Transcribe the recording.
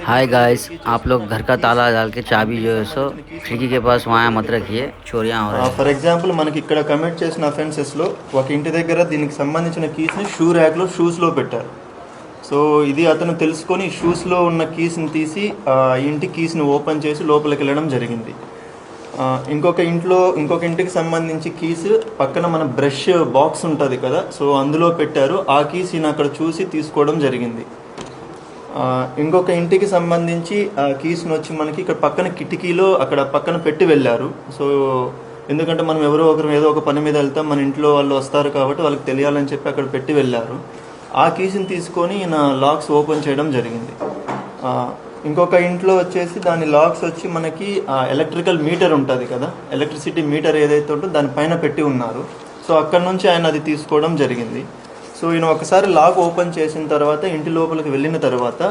Hi guys, आप लोग घर का ताला डाल के चाबी जो है सो खिड़की के पास वहाँ मत रखिए, चोरियाँ हो रही हैं। ఫర్ ఎగ్జాంపుల్ మనకి ఇక్కడ కమిట్ చేసిన అఫెన్సెస్లో ఒక ఇంటి దగ్గర దీనికి సంబంధించిన కీస్ని షూ ర్యాక్లో షూస్లో పెట్టారు. సో ఇది అతను తెలుసుకొని షూస్లో ఉన్న కీస్ని తీసి ఇంటి కీస్ని ఓపెన్ చేసి లోపలికి వెళ్ళడం జరిగింది. ఇంకొక ఇంటికి సంబంధించి కీస్ పక్కన మన బ్రష్ బాక్స్ ఉంటుంది కదా, సో అందులో పెట్టారు. ఆ కీస్ ఈయన అక్కడ చూసి తీసుకోవడం జరిగింది. ఇంకొక ఇంటికి సంబంధించి ఆ కీస్ని వచ్చి మనకి ఇక్కడ పక్కన కిటికీలో అక్కడ పక్కన పెట్టి వెళ్ళారు. సో ఎందుకంటే మనం ఎవరో ఒకరు ఏదో ఒక పని మీద వెళ్తాం, మన ఇంట్లో వాళ్ళు వస్తారు కాబట్టి వాళ్ళకి తెలియాలని చెప్పి అక్కడ పెట్టి వెళ్ళారు. ఆ కీస్ని తీసుకొని ఈయన లాక్స్ ఓపెన్ చేయడం జరిగింది. ఇంకొక ఇంట్లో వచ్చేసి దాని లాక్స్ వచ్చి మనకి ఎలక్ట్రికల్ మీటర్ ఉంటుంది కదా, ఎలక్ట్రిసిటీ మీటర్ ఏదైతే ఉంటుందో దానిపైన పెట్టి ఉన్నారు. సో అక్కడ నుంచి ఆయన అది తీసుకోవడం జరిగింది. సో ఈయన ఒకసారి లాక్ ఓపెన్ చేసిన తర్వాత ఇంటి లోపలికి వెళ్ళిన తర్వాత